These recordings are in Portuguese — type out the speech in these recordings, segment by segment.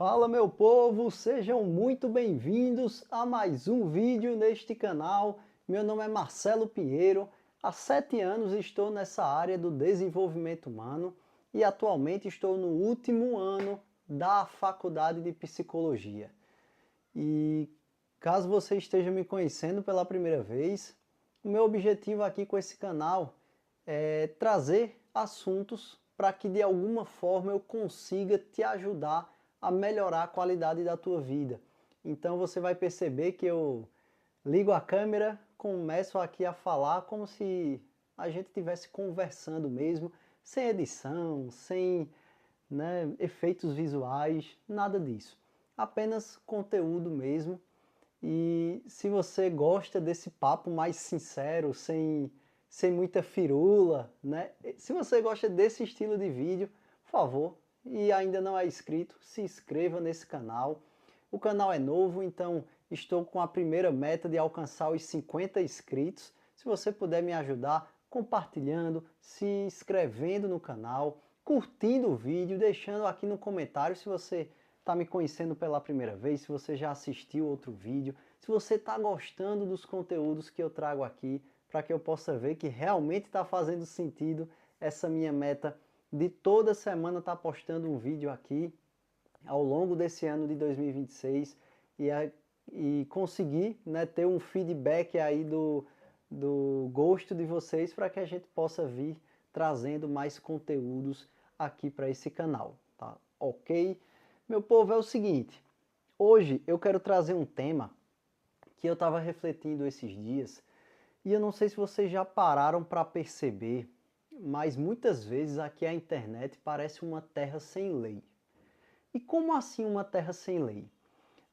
Fala meu povo, sejam muito bem-vindos a mais um vídeo neste canal. Meu nome é Marcelo Pinheiro, há 7 anos estou nessa área do desenvolvimento humano e atualmente estou no último ano da faculdade de psicologia. E caso você esteja me conhecendo pela primeira vez, o meu objetivo aqui com esse canal é trazer assuntos para que de alguma forma eu consiga te ajudar a melhorar a qualidade da tua vida. Então você vai perceber que eu ligo a câmera, começo aqui a falar como se a gente estivesse conversando mesmo, sem edição, sem, né, efeitos visuais, nada disso. Apenas conteúdo mesmo. E se você gosta desse papo mais sincero, sem muita firula, né? Se você gosta desse estilo de vídeo, por favor, e ainda não é inscrito, se inscreva nesse canal. O canal é novo, então estou com a primeira meta de alcançar os 50 inscritos. Se você puder me ajudar compartilhando, se inscrevendo no canal, curtindo o vídeo, deixando aqui no comentário se você está me conhecendo pela primeira vez, se você já assistiu outro vídeo, se você está gostando dos conteúdos que eu trago aqui, para que eu possa ver que realmente está fazendo sentido essa minha meta de toda semana estar postando um vídeo aqui ao longo desse ano de 2026 e conseguir, né, ter um feedback aí do gosto de vocês para que a gente possa vir trazendo mais conteúdos aqui para esse canal, tá? Ok? Meu povo, é o seguinte, hoje eu quero trazer um tema que eu estava refletindo esses dias e eu não sei se vocês já pararam para perceber, mas muitas vezes aqui a internet parece uma terra sem lei. E como assim uma terra sem lei?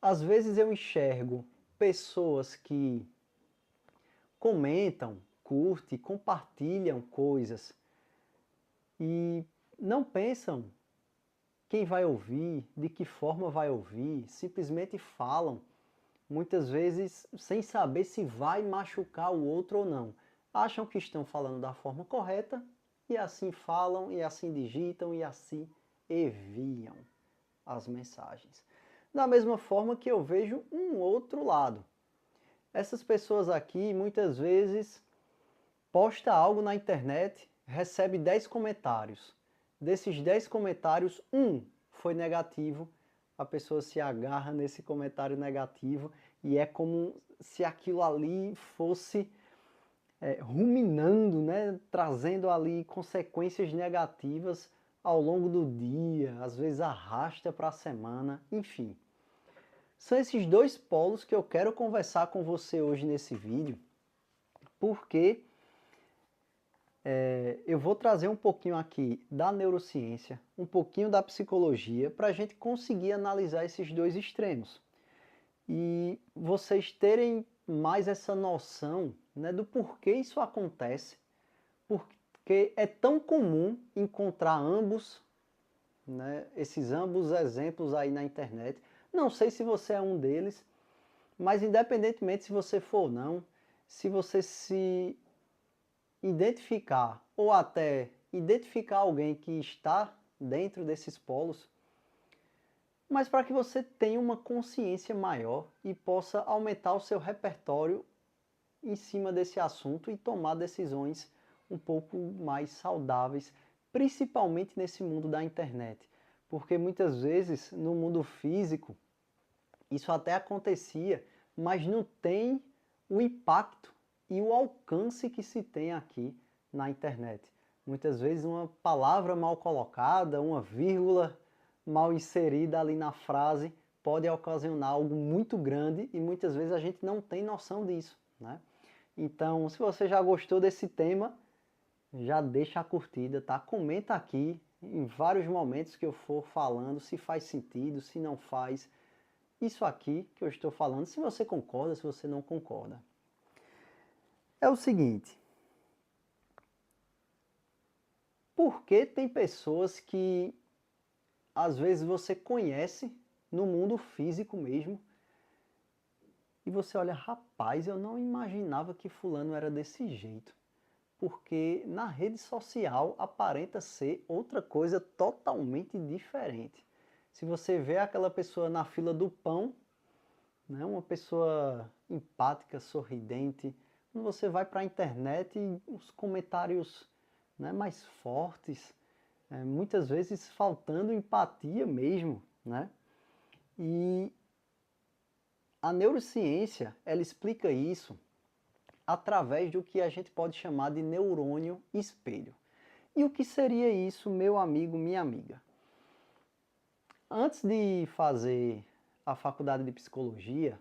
Às vezes eu enxergo pessoas que comentam, curtem, compartilham coisas e não pensam quem vai ouvir, de que forma vai ouvir, simplesmente falam, muitas vezes sem saber se vai machucar o outro ou não. Acham que estão falando da forma correta e assim falam, e assim digitam, e assim enviam as mensagens. Da mesma forma que eu vejo um outro lado. Essas pessoas aqui muitas vezes posta algo na internet, recebe 10 comentários. Desses 10 comentários, um foi negativo, a pessoa se agarra nesse comentário negativo e é como se aquilo ali fosse ruminando, né, trazendo ali consequências negativas ao longo do dia, às vezes arrasta para a semana, enfim. São esses dois polos que eu quero conversar com você hoje nesse vídeo, porque eu vou trazer um pouquinho aqui da neurociência, um pouquinho da psicologia, para a gente conseguir analisar esses dois extremos. E vocês terem mais essa noção, né, do porquê isso acontece, porque é tão comum encontrar ambos, né, esses ambos exemplos aí na internet. Não sei se você é um deles, mas independentemente se você for ou não, se você se identificar ou até identificar alguém que está dentro desses polos, mas para que você tenha uma consciência maior e possa aumentar o seu repertório em cima desse assunto e tomar decisões um pouco mais saudáveis, principalmente nesse mundo da internet. Porque muitas vezes no mundo físico isso até acontecia, mas não tem o impacto e o alcance que se tem aqui na internet. Muitas vezes uma palavra mal colocada, uma vírgula mal inserida ali na frase pode ocasionar algo muito grande e muitas vezes a gente não tem noção disso, né? Então, se você já gostou desse tema, já deixa a curtida, tá? Comenta aqui em vários momentos que eu for falando se faz sentido, se não faz. Isso aqui que eu estou falando, se você concorda, se você não concorda. É o seguinte, por que tem pessoas que às vezes você conhece no mundo físico mesmo e você olha, rapaz, eu não imaginava que fulano era desse jeito. Porque na rede social aparenta ser outra coisa totalmente diferente. Se você vê aquela pessoa na fila do pão, né, uma pessoa empática, sorridente, quando você vai para a internet, os comentários, né, mais fortes, muitas vezes faltando empatia mesmo, né? E a neurociência, ela explica isso através do que a gente pode chamar de neurônio espelho. E o que seria isso, meu amigo, minha amiga? Antes de fazer a faculdade de psicologia,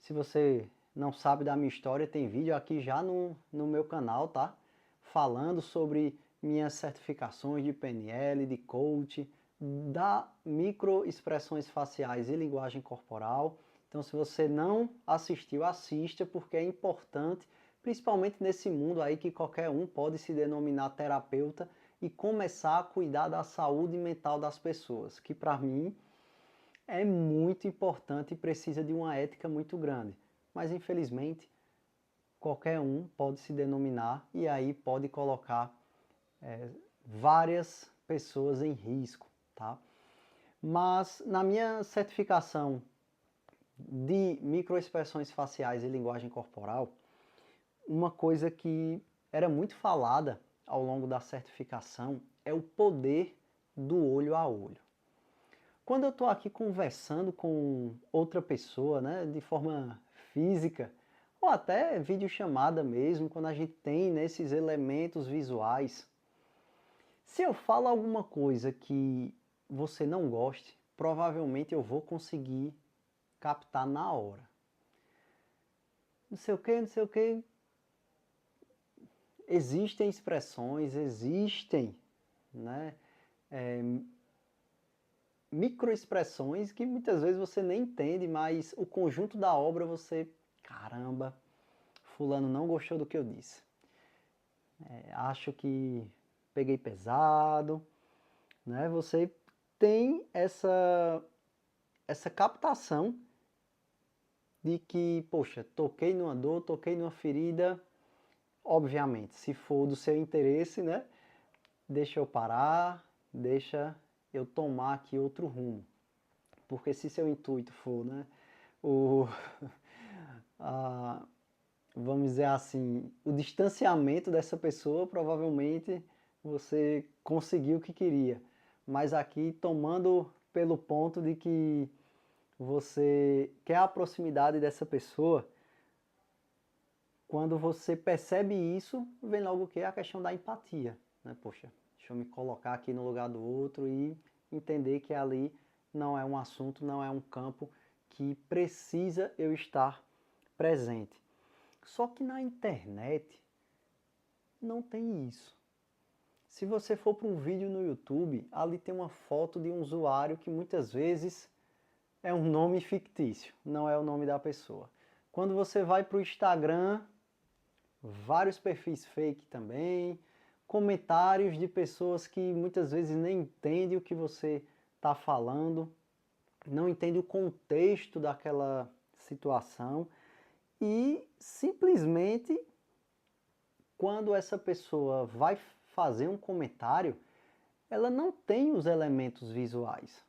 se você não sabe da minha história, tem vídeo aqui já no meu canal, tá? Falando sobre minhas certificações de PNL, de coach, da microexpressões faciais e linguagem corporal. Então, se você não assistiu, assista, porque é importante, principalmente nesse mundo aí que qualquer um pode se denominar terapeuta e começar a cuidar da saúde mental das pessoas, que para mim é muito importante e precisa de uma ética muito grande. Mas infelizmente, qualquer um pode se denominar e aí pode colocar várias pessoas em risco, tá? Mas na minha certificação de microexpressões faciais e linguagem corporal, uma coisa que era muito falada ao longo da certificação é o poder do olho a olho. Quando eu estou aqui conversando com outra pessoa, né, de forma física, ou até videochamada mesmo, quando a gente tem nesses elementos visuais, se eu falo alguma coisa que você não goste, provavelmente eu vou conseguir captar na hora. Não sei o que, não sei o que. Existem expressões, existem, né, microexpressões que muitas vezes você nem entende, mas o conjunto da obra você, caramba, fulano não gostou do que eu disse. Acho que peguei pesado, né? Você tem essa captação de que, poxa, toquei numa dor, toquei numa ferida, obviamente, se for do seu interesse, né? Deixa eu parar, deixa eu tomar aqui outro rumo. Porque se seu intuito for, né, o, a, vamos dizer assim, o distanciamento dessa pessoa, provavelmente você conseguiu o que queria. Mas aqui tomando pelo ponto de que você quer a proximidade dessa pessoa, quando você percebe isso, vem logo o que? A questão da empatia. Né? Poxa, deixa eu me colocar aqui no lugar do outro e entender que ali não é um assunto, não é um campo que precisa eu estar presente. Só que na internet não tem isso. Se você for para um vídeo no YouTube, ali tem uma foto de um usuário que muitas vezes é um nome fictício, não é o nome da pessoa. Quando você vai para o Instagram, vários perfis fake também, comentários de pessoas que muitas vezes nem entendem o que você está falando, não entendem o contexto daquela situação e simplesmente quando essa pessoa vai fazer um comentário, ela não tem os elementos visuais.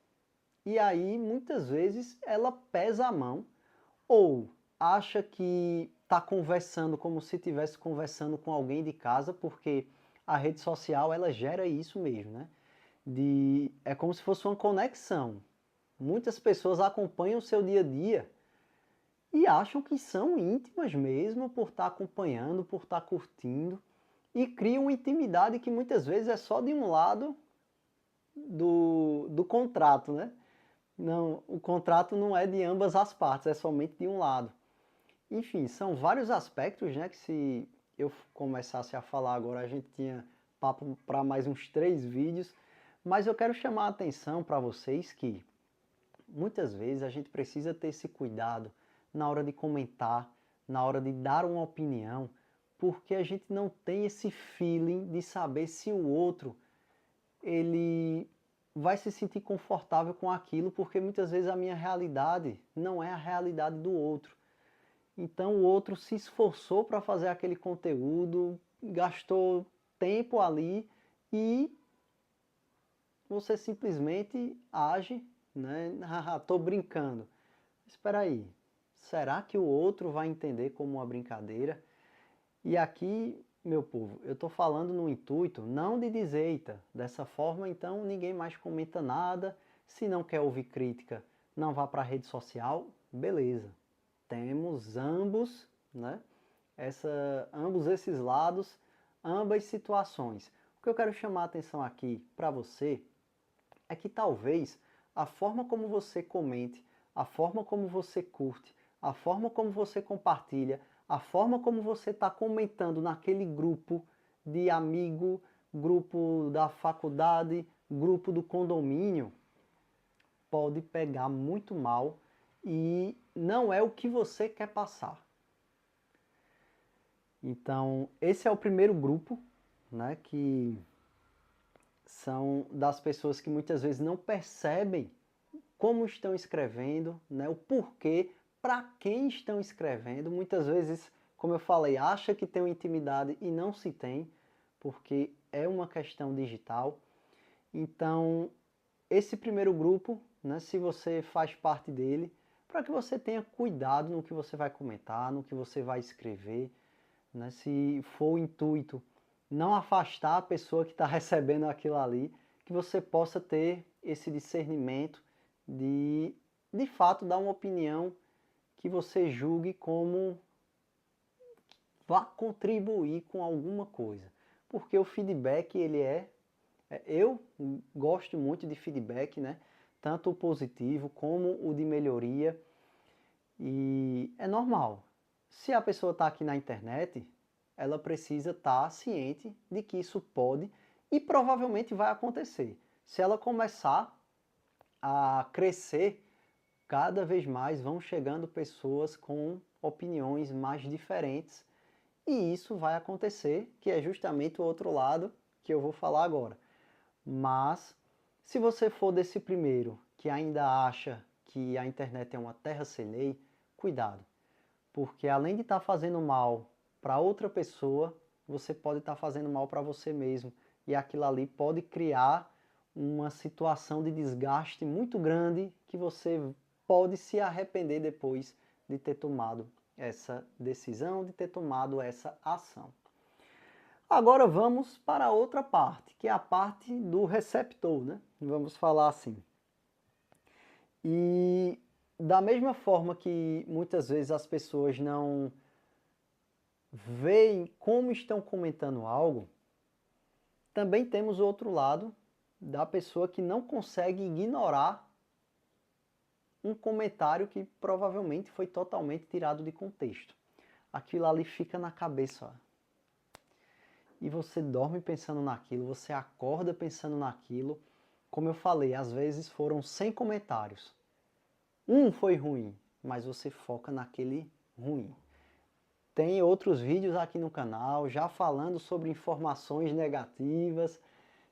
E aí, muitas vezes, ela pesa a mão ou acha que está conversando como se estivesse conversando com alguém de casa, porque a rede social ela gera isso mesmo, né? É como se fosse uma conexão. Muitas pessoas acompanham o seu dia a dia e acham que são íntimas mesmo por estar acompanhando, por estar curtindo e criam uma intimidade que muitas vezes é só de um lado do contrato, né? Não, o contrato não é de ambas as partes, é somente de um lado. Enfim, são vários aspectos, né, que se eu começasse a falar agora, a gente tinha papo para mais uns 3 vídeos, mas eu quero chamar a atenção para vocês que muitas vezes a gente precisa ter esse cuidado na hora de comentar, na hora de dar uma opinião, porque a gente não tem esse feeling de saber se o outro ele vai se sentir confortável com aquilo, porque muitas vezes a minha realidade não é a realidade do outro. Então o outro se esforçou para fazer aquele conteúdo, gastou tempo ali e você simplesmente age, né? Tô brincando. Espera aí, será que o outro vai entender como uma brincadeira? E aqui, meu povo, eu estou falando no intuito não de dizer, eita, dessa forma então ninguém mais comenta nada, se não quer ouvir crítica, não vá para a rede social, beleza. Temos ambos, né? Ambos esses lados, ambas situações. O que eu quero chamar a atenção aqui para você é que talvez a forma como você comente, a forma como você curte, a forma como você compartilha, a forma como você está comentando naquele grupo de amigo, grupo da faculdade, grupo do condomínio, pode pegar muito mal e não é o que você quer passar. Então, esse é o primeiro grupo, né, que são das pessoas que muitas vezes não percebem como estão escrevendo, né, o porquê, para quem estão escrevendo. Muitas vezes, como eu falei, acha que tem uma intimidade e não se tem, porque é uma questão digital. Então, esse primeiro grupo, né, se você faz parte dele, para que você tenha cuidado no que você vai comentar, no que você vai escrever, né, se for o intuito não afastar a pessoa que está recebendo aquilo ali, que você possa ter esse discernimento de fato, dar uma opinião que você julgue como vá contribuir com alguma coisa. Porque o feedback, eu gosto muito de feedback, né? Tanto o positivo como o de melhoria. E é normal. Se a pessoa está aqui na internet, ela precisa estar ciente de que isso pode e provavelmente vai acontecer. Se ela começar a crescer, cada vez mais vão chegando pessoas com opiniões mais diferentes e isso vai acontecer, que é justamente o outro lado que eu vou falar agora. Mas se você for desse primeiro que ainda acha que a internet é uma terra sem lei, cuidado, porque além de estar fazendo mal para outra pessoa, você pode estar fazendo mal para você mesmo e aquilo ali pode criar uma situação de desgaste muito grande que você pode se arrepender depois de ter tomado essa decisão, de ter tomado essa ação. Agora vamos para a outra parte, que é a parte do receptor, né? Vamos falar assim. E da mesma forma que muitas vezes as pessoas não veem como estão comentando algo, também temos o outro lado da pessoa que não consegue ignorar um comentário que provavelmente foi totalmente tirado de contexto. Aquilo ali fica na cabeça, ó. E você dorme pensando naquilo, você acorda pensando naquilo. Como eu falei, às vezes foram 100 comentários. Um foi ruim, mas você foca naquele ruim. Tem outros vídeos aqui no canal já falando sobre informações negativas.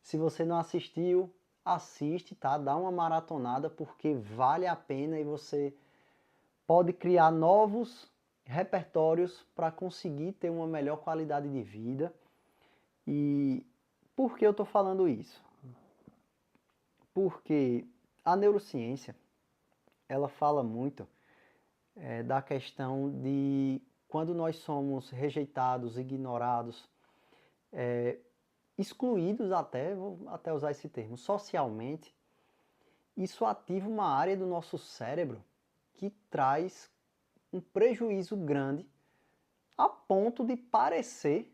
Se você não assistiu, assiste, tá? Dá uma maratonada porque vale a pena e você pode criar novos repertórios para conseguir ter uma melhor qualidade de vida. E por que eu estou falando isso? Porque a neurociência, ela fala muito da questão de quando nós somos rejeitados, ignorados, excluídos até, vou até usar esse termo, socialmente, isso ativa uma área do nosso cérebro que traz um prejuízo grande a ponto de parecer,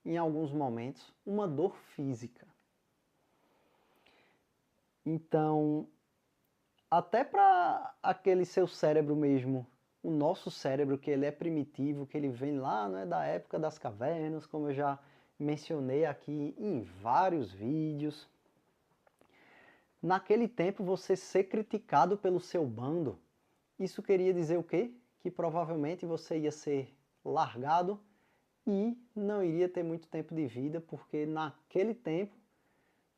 em alguns momentos, uma dor física. Então, até para aquele seu cérebro mesmo, o nosso cérebro, que ele é primitivo, que ele vem lá, né, da época das cavernas, como eu já mencionei aqui em vários vídeos. Naquele tempo, você ser criticado pelo seu bando, isso queria dizer o quê? Que provavelmente você ia ser largado e não iria ter muito tempo de vida, porque naquele tempo,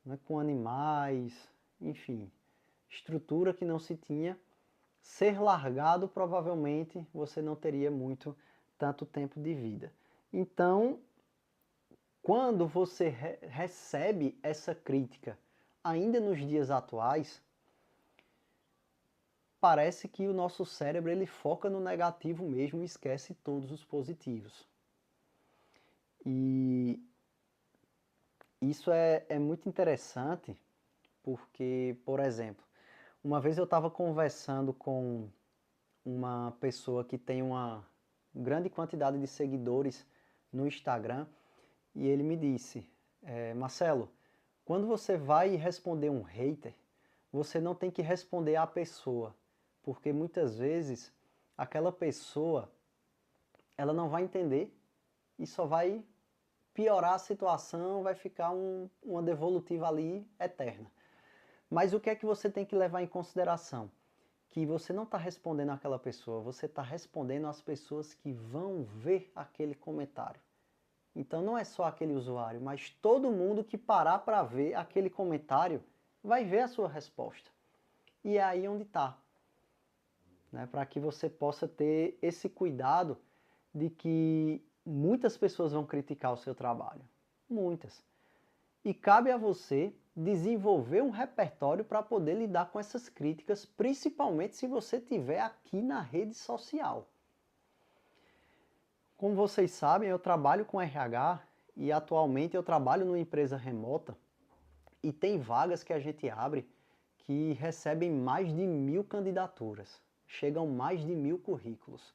né, com animais, enfim, estrutura que não se tinha, ser largado provavelmente você não teria tanto tempo de vida. Então, quando você recebe essa crítica, ainda nos dias atuais, parece que o nosso cérebro ele foca no negativo mesmo e esquece todos os positivos. E isso é muito interessante porque, por exemplo, uma vez eu estava conversando com uma pessoa que tem uma grande quantidade de seguidores no Instagram e ele me disse, Marcelo, quando você vai responder um hater, você não tem que responder à pessoa, porque muitas vezes aquela pessoa ela não vai entender e só vai piorar a situação, vai ficar uma devolutiva ali eterna. Mas o que é que você tem que levar em consideração? Que você não está respondendo àquela pessoa, você está respondendo às pessoas que vão ver aquele comentário. Então não é só aquele usuário, mas todo mundo que parar para ver aquele comentário vai ver a sua resposta. E é aí onde está. Né? Para que você possa ter esse cuidado de que muitas pessoas vão criticar o seu trabalho. Muitas. E cabe a você desenvolver um repertório para poder lidar com essas críticas, principalmente se você estiver aqui na rede social. Como vocês sabem, eu trabalho com RH e atualmente eu trabalho numa empresa remota e tem vagas que a gente abre que recebem mais de 1000 candidaturas. Chegam mais de 1000 currículos.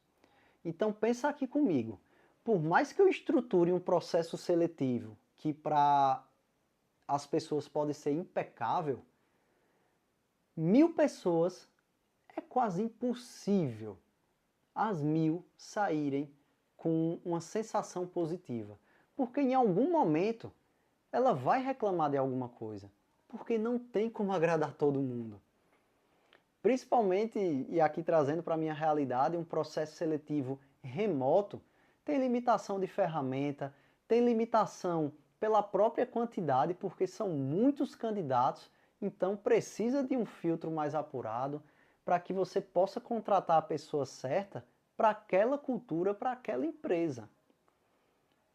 Então pensa aqui comigo. Por mais que eu estruture um processo seletivo que para as pessoas pode ser impecável, 1000 pessoas é quase impossível as 1000 saírem com uma sensação positiva. Porque em algum momento ela vai reclamar de alguma coisa. Porque não tem como agradar todo mundo. Principalmente, e aqui trazendo para a minha realidade, um processo seletivo remoto tem limitação de ferramenta, tem limitação pela própria quantidade, porque são muitos candidatos, então precisa de um filtro mais apurado para que você possa contratar a pessoa certa para aquela cultura, para aquela empresa.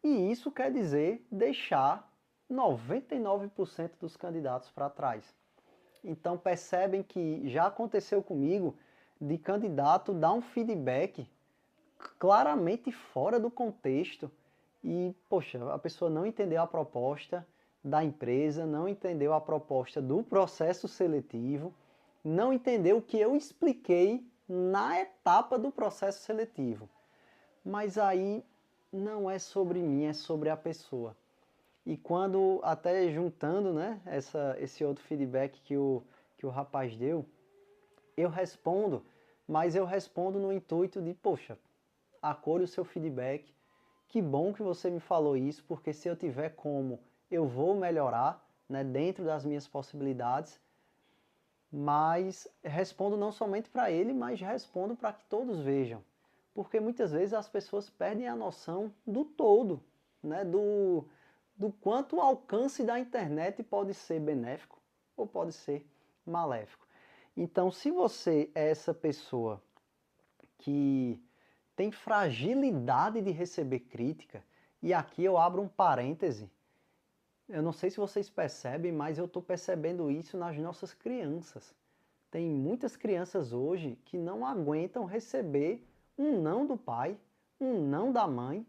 E isso quer dizer deixar 99% dos candidatos para trás. Então percebem que já aconteceu comigo de candidato dar um feedback claramente fora do contexto e, poxa, a pessoa não entendeu a proposta da empresa, não entendeu a proposta do processo seletivo, não entendeu o que eu expliquei na etapa do processo seletivo. Mas aí não é sobre mim, é sobre a pessoa. E quando, até juntando, né, esse outro feedback que o rapaz deu, eu respondo, mas eu respondo no intuito de, poxa, acolho o seu feedback, que bom que você me falou isso, porque se eu tiver como, eu vou melhorar, né, dentro das minhas possibilidades, mas respondo não somente para ele, mas respondo para que todos vejam. Porque muitas vezes as pessoas perdem a noção do todo, né, do quanto o alcance da internet pode ser benéfico ou pode ser maléfico. Então, se você é essa pessoa que tem fragilidade de receber crítica, e aqui eu abro um parêntese, eu não sei se vocês percebem, mas eu estou percebendo isso nas nossas crianças. Tem muitas crianças hoje que não aguentam receber um não do pai, um não da mãe,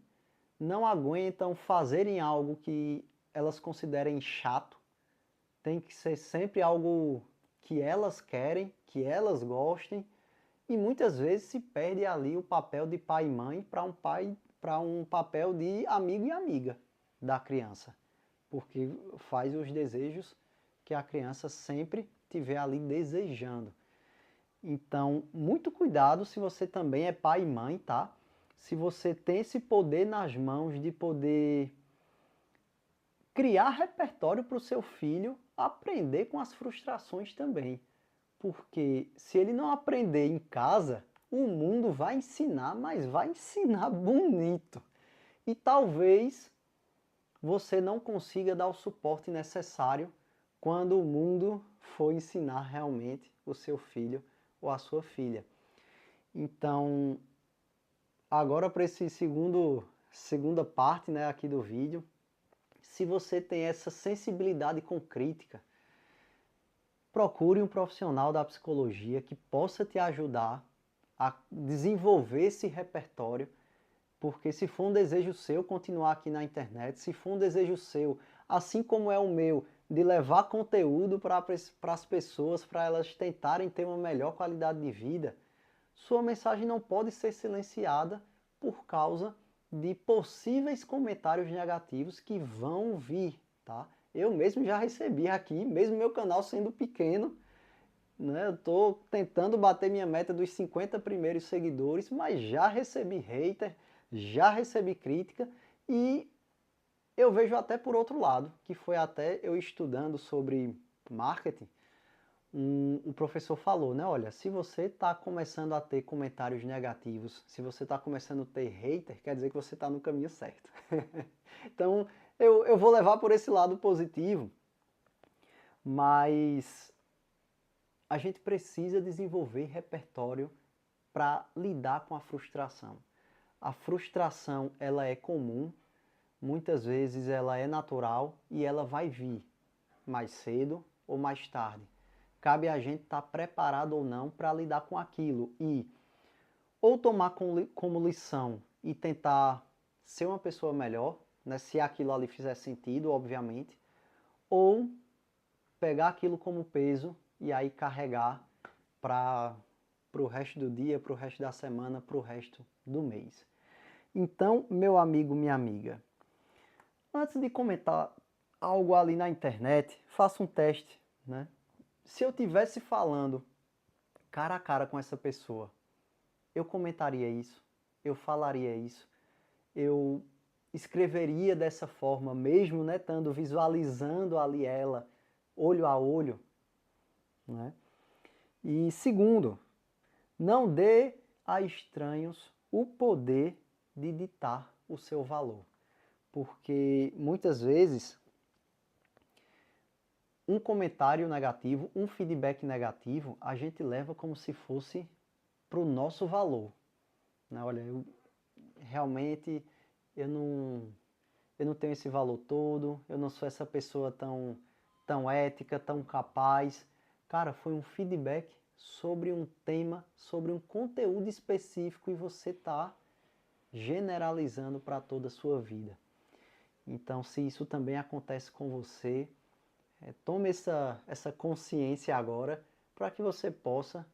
não aguentam fazerem algo que elas considerem chato, tem que ser sempre algo que elas querem, que elas gostem, e muitas vezes se perde ali o papel de pai e mãe para um papel de amigo e amiga da criança, porque faz os desejos que a criança sempre tiver ali desejando. Então, muito cuidado se você também é pai e mãe, tá? Se você tem esse poder nas mãos de poder criar repertório para o seu filho aprender com as frustrações também. Porque se ele não aprender em casa, o mundo vai ensinar, mas vai ensinar bonito. E talvez você não consiga dar o suporte necessário quando o mundo for ensinar realmente o seu filho ou a sua filha. Então, agora para esse segunda parte, né, aqui do vídeo, se você tem essa sensibilidade com crítica, procure um profissional da psicologia que possa te ajudar a desenvolver esse repertório, porque se for um desejo seu continuar aqui na internet, se for um desejo seu, assim como é o meu, de levar conteúdo para as pessoas, para elas tentarem ter uma melhor qualidade de vida, sua mensagem não pode ser silenciada por causa de possíveis comentários negativos que vão vir, tá? Eu mesmo já recebi aqui, mesmo meu canal sendo pequeno, né? Eu tô tentando bater minha meta dos 50 primeiros seguidores, mas já recebi hater, já recebi crítica e eu vejo até por outro lado, que foi até eu estudando sobre marketing, um professor falou, né? Olha, se você está começando a ter comentários negativos, se você está começando a ter hater, quer dizer que você está no caminho certo. Então, eu vou levar por esse lado positivo, mas a gente precisa desenvolver repertório para lidar com a frustração. A frustração, ela é comum, muitas vezes ela é natural e ela vai vir mais cedo ou mais tarde. Cabe a gente estar preparado ou não para lidar com aquilo e ou tomar como lição e tentar ser uma pessoa melhor, né, se aquilo ali fizer sentido, obviamente, ou pegar aquilo como peso e aí carregar para o resto do dia, para o resto da semana, para o resto do mês. Então, meu amigo, minha amiga, antes de comentar algo ali na internet, faça um teste, né? Se eu estivesse falando cara a cara com essa pessoa, eu comentaria isso, eu falaria isso, eu escreveria dessa forma, mesmo, né, estando visualizando ali ela, olho a olho, né? E segundo, não dê a estranhos o poder de ditar o seu valor, porque muitas vezes um comentário negativo, um feedback negativo, a gente leva como se fosse para o nosso valor, né? Olha, realmente eu não tenho esse valor todo, eu não sou essa pessoa tão ética, tão capaz. Cara, foi um feedback sobre um tema, sobre um conteúdo específico e você está generalizando para toda a sua vida. Então, se isso também acontece com você, tome essa consciência agora para que você possa,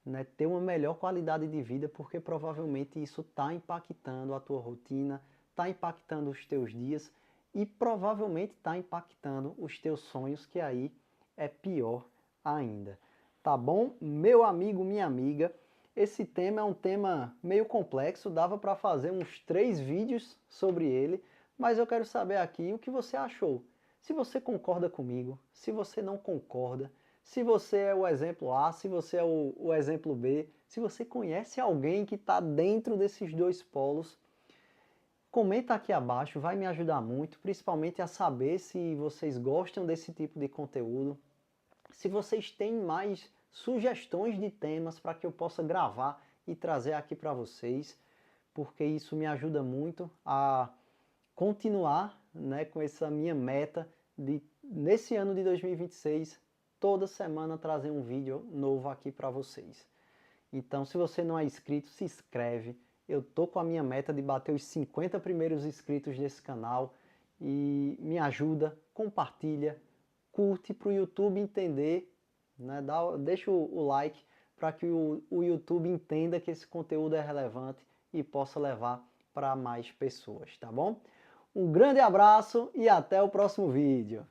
né, ter uma melhor qualidade de vida, porque provavelmente isso está impactando a tua rotina, está impactando os teus dias e provavelmente está impactando os teus sonhos, que aí é pior ainda. Tá bom? Meu amigo, minha amiga, esse tema é um tema meio complexo, dava para fazer uns 3 vídeos sobre ele, mas eu quero saber aqui o que você achou. Se você concorda comigo, se você não concorda, se você é o exemplo A, se você é o exemplo B, se você conhece alguém que está dentro desses dois polos, comenta aqui abaixo, vai me ajudar muito, principalmente a saber se vocês gostam desse tipo de conteúdo, se vocês têm mais sugestões de temas para que eu possa gravar e trazer aqui para vocês, porque isso me ajuda muito a continuar, né, com essa minha meta de, nesse ano de 2026, toda semana trazer um vídeo novo aqui para vocês. Então, se você não é inscrito, se inscreve. Eu tô com a minha meta de bater os 50 primeiros inscritos desse canal e me ajuda, compartilha, curte para o YouTube entender, né, deixa o like para que o YouTube entenda que esse conteúdo é relevante e possa levar para mais pessoas, tá bom? Um grande abraço e até o próximo vídeo.